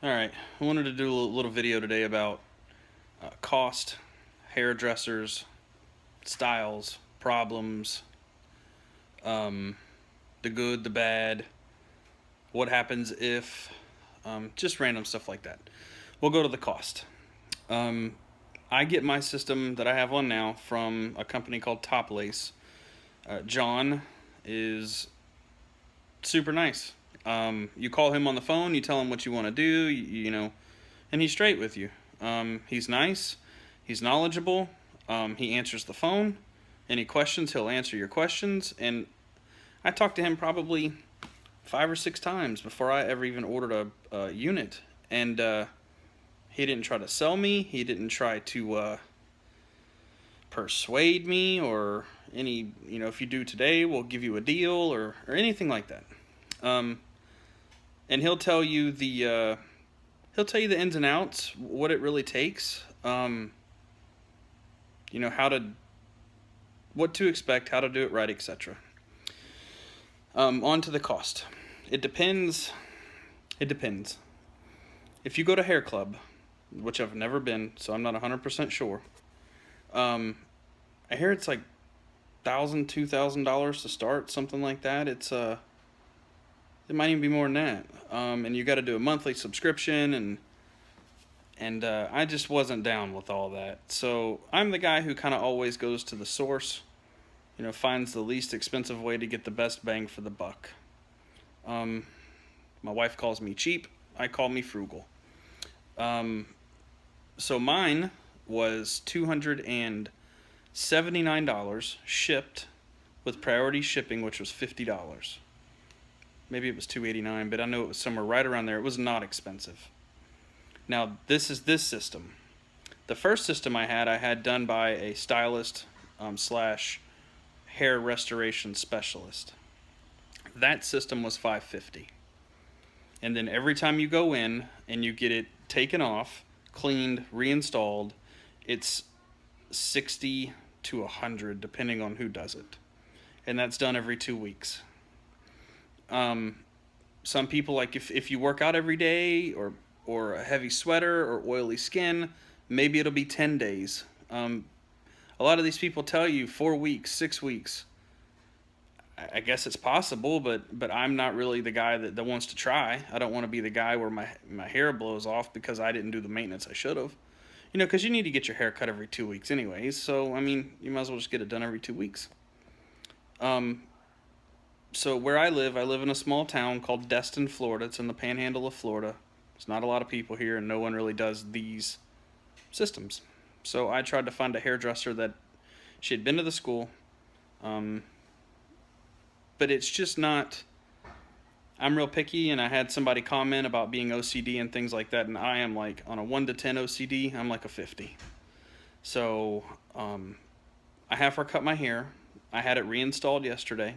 Alright, I wanted to do a little video today about cost, hairdressers, styles, problems, the good, the bad, what happens if, just random stuff like that. We'll go to the cost. I get my system that I have on now from a company called Top Lace. John is super nice. You call him on the phone, you tell him what you want to do, and he's straight with you. He's nice, he's knowledgeable, he answers the phone. Any questions, he'll answer your questions. And I talked to him probably 5 or 6 times before I ever even ordered a unit. And he didn't try to sell me, he didn't try to persuade me or if you do today, we'll give you a deal or anything like that. And he'll tell you the ins and outs, what it really takes, what to expect, how to do it right, etc. On to the cost. It depends. If you go to hair club, which I've never been, so I'm not 100% sure. I hear it's like $1,000, $2,000 to start, something like that. It might even be more than that. And you got to do a monthly subscription, and I just wasn't down with all that. So I'm the guy who kind of always goes to the source, finds the least expensive way to get the best bang for the buck. My wife calls me cheap. I call me frugal. So mine was $279 shipped with priority shipping, which was $50. Maybe it was $289, but I know it was somewhere right around there. It was not expensive. Now, this is this system. The first system I had done by a stylist slash hair restoration specialist. That system was $550. And then every time you go in and you get it taken off, cleaned, reinstalled, it's $60 to $100, depending on who does it. And that's done every 2 weeks. Some people, like if you work out every day or a heavy sweater or oily skin, maybe it'll be 10 days. A lot of these people tell you 4 weeks, 6 weeks. I guess it's possible, but I'm not really the guy that wants to try. I don't want to be the guy where my hair blows off because I didn't do the maintenance I should have. Because you need to get your hair cut every 2 weeks anyways. So, you might as well just get it done every 2 weeks. So where I live in a small town called Destin, Florida. It's in the panhandle of Florida. There's not a lot of people here, and no one really does these systems. So I tried to find a hairdresser that she had been to the school, but it's just not. I'm real picky, and I had somebody comment about being OCD and things like that, and I am like on a 1 to 10 OCD, I'm like a 50. So I have her cut my hair. I had it reinstalled yesterday.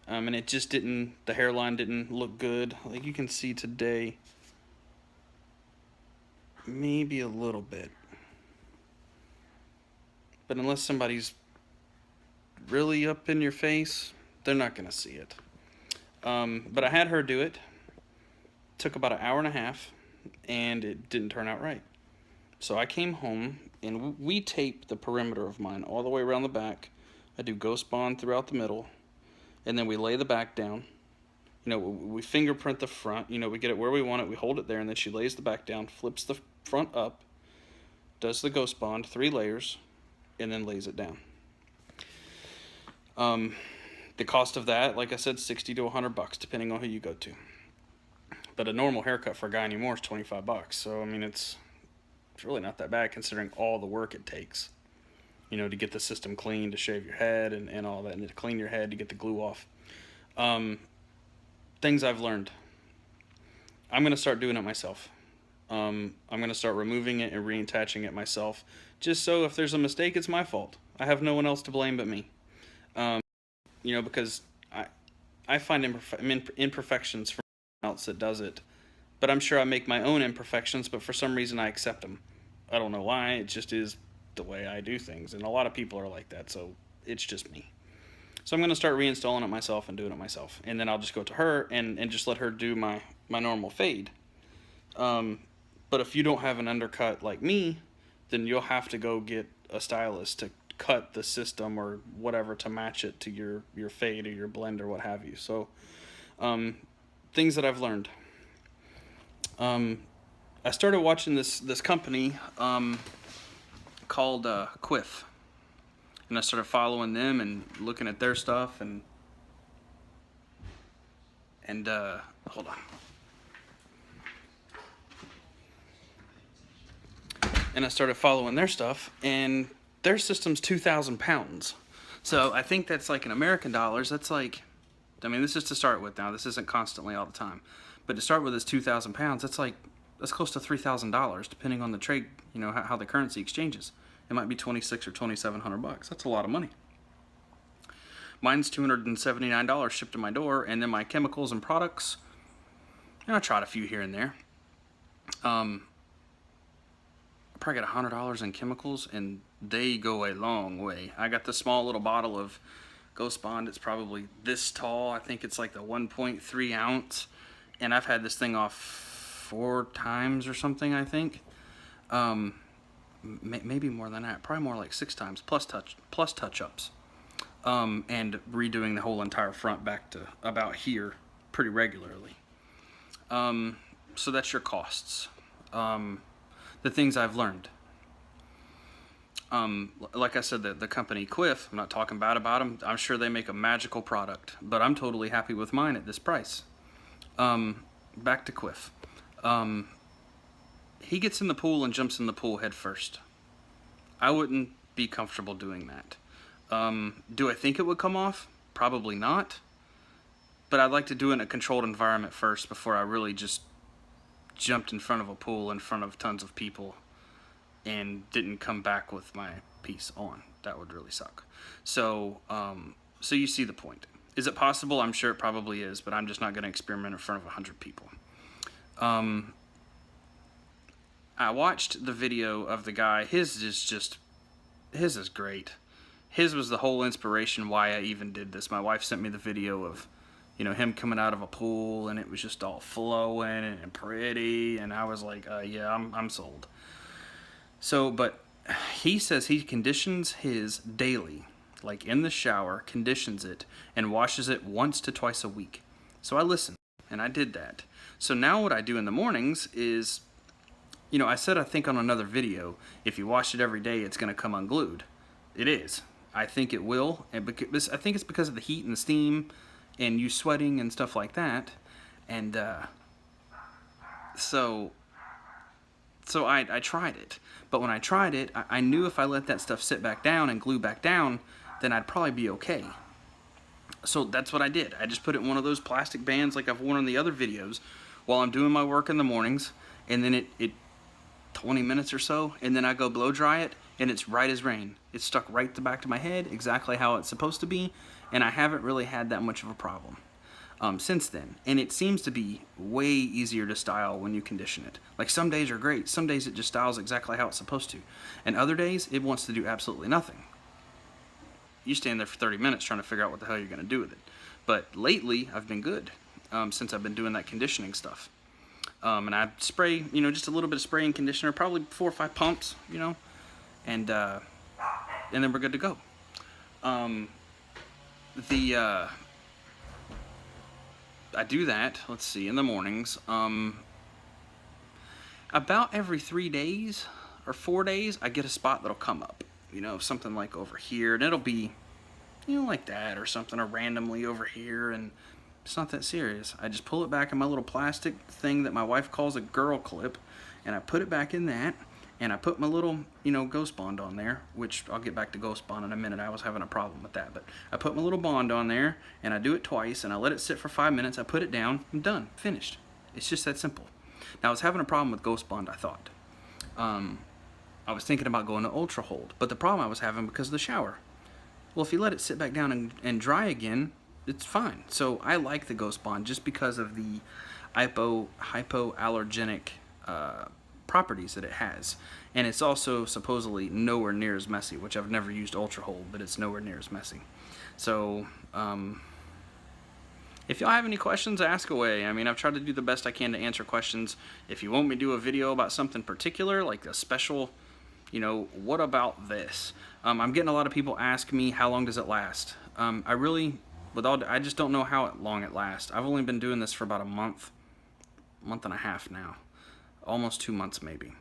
And it just the hairline didn't look good. Like you can see today, maybe a little bit. But unless somebody's really up in your face, they're not going to see it. But I had her do it. Took about an hour and a half, and it didn't turn out right. So I came home, and we taped the perimeter of mine all the way around the back. I do Ghost Bond throughout the middle. And then we lay the back down. We fingerprint the front. We get it where we want it. We hold it there, and then she lays the back down, flips the front up, does the Ghost Bond, 3 layers, and then lays it down. The cost of that, like I said, $60 to $100, depending on who you go to. But a normal haircut for a guy anymore is $25. So it's really not that bad considering all the work it takes. To get the system clean, to shave your head and all that, and to clean your head, to get the glue off. Things I've learned. I'm going to start doing it myself. I'm going to start removing it and reattaching it myself, just so if there's a mistake, it's my fault. I have no one else to blame but me. Because I find imperfections from someone else that does it, but I'm sure I make my own imperfections, but for some reason I accept them. I don't know why, it just is the way I do things, and a lot of people are like that, so it's just me. So I'm going to start reinstalling it myself and doing it myself, and then I'll just go to her and just let her do my normal fade. But if you don't have an undercut like me, then you'll have to go get a stylist to cut the system or whatever to match it to your fade or your blend or what have you. So things that I've learned. I started watching this company called Quiff, and I started following them and looking at their stuff and hold on. And I started following their stuff, and their system's 2,000 pounds. So I think that's like in American dollars, that's like, I mean, this is to start with now. This isn't constantly all the time. But to start with is 2,000 pounds. That's close to $3,000, depending on the trade, you know, how the currency exchanges. It might be 26 or 2,700 bucks. That's a lot of money. Mine's $279 shipped to my door, and then my chemicals and products, and I tried a few here and there. I probably got $100 in chemicals, and they go a long way. I got the small little bottle of Ghost Bond. It's probably this tall. I think it's like the 1.3 ounce, and I've had this thing off 4 times or something, I think. Maybe more than that. Probably more like 6 times, plus touch-ups. And redoing the whole entire front back to about here pretty regularly. So that's your costs. The things I've learned. Like I said, the company Quiff, I'm not talking bad about them. I'm sure they make a magical product, but I'm totally happy with mine at this price. Back to Quiff. He gets in the pool and jumps in the pool head first. I wouldn't be comfortable doing that. Do I think it would come off? Probably not. But I'd like to do it in a controlled environment first before I really just jumped in front of a pool in front of tons of people and didn't come back with my piece on. That would really suck. So, so you see the point. Is it possible? I'm sure it probably is, but I'm just not going to experiment in front of 100 people. I watched the video of the guy. His is great. His was the whole inspiration why I even did this. My wife sent me the video of, you know, him coming out of a pool, and it was just all flowing and pretty, and I was like, yeah, I'm sold. So, but he says he conditions his daily, like in the shower, conditions it, and washes it once to twice a week. So I listened, and I did that. So now what I do in the mornings is, you know, I said I think on another video, if you wash it every day, it's going to come unglued. It is. I think it will, and because I think it's because of the heat and the steam and you sweating and stuff like that. And so I tried it. But when I tried it, I knew if I let that stuff sit back down and glue back down, then I'd probably be okay. So that's what I did. I just put it in one of those plastic bands like I've worn in the other videos while I'm doing my work in the mornings, and then it 20 minutes or so, and then I go blow dry it, and it's right as rain. It's stuck right to the back of my head, exactly how it's supposed to be, and I haven't really had that much of a problem since then. And it seems to be way easier to style when you condition it. Like, some days are great. Some days it just styles exactly how it's supposed to. And other days, it wants to do absolutely nothing. You stand there for 30 minutes trying to figure out what the hell you're going to do with it. But lately, I've been good since I've been doing that conditioning stuff. And I spray, you know, just a little bit of spray and conditioner, probably 4 or 5 pumps, you know, and then we're good to go. I do that, let's see, in the mornings. About every 3 days or 4 days, I get a spot that'll come up, you know, something like over here, and it'll be, you know, like that or something, or randomly over here, and it's not that serious. I just pull it back in my little plastic thing that my wife calls a girl clip, and I put it back in that, and I put my little, you know, Ghost Bond on there, which I'll get back to Ghost Bond in a minute. I was having a problem with that, but I put my little Bond on there, and I do it twice, and I let it sit for 5 minutes. I put it down. I'm done. Finished. It's just that simple. Now, I was having a problem with Ghost Bond, I thought. I was thinking about going to Ultra Hold, but the problem I was having because of the shower. Well, if you let it sit back down and dry again, it's fine. So I like the Ghost Bond just because of the hypoallergenic properties that it has. And it's also supposedly nowhere near as messy, which I've never used Ultra Hold, but it's nowhere near as messy. So if y'all have any questions, ask away. I mean, I've tried to do the best I can to answer questions. If you want me to do a video about something particular, like a special, you know, what about this? I'm getting a lot of people ask me, how long does it last? I just don't know how long it lasts. I've only been doing this for about a month and a half now. Almost 2 months maybe.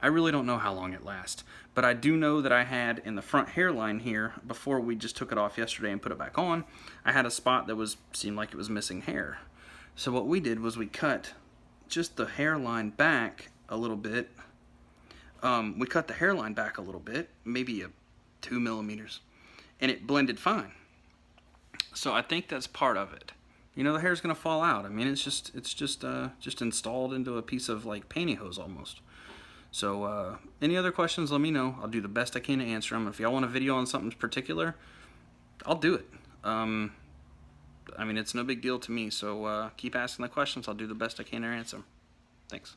I really don't know how long it lasts. But I do know that I had in the front hairline here, before we just took it off yesterday and put it back on, I had a spot that seemed like it was missing hair. So what we did was we cut just the hairline back a little bit. We cut the hairline back a little bit, maybe 2 millimeters, and it blended fine. So I think that's part of it. You know, the hair's gonna fall out. I mean, it's just installed into a piece of like pantyhose almost. So any other questions, let me know. I'll do the best I can to answer them. If y'all want a video on something particular, I'll do it. I mean, it's no big deal to me. So keep asking the questions. I'll do the best I can to answer them. Thanks.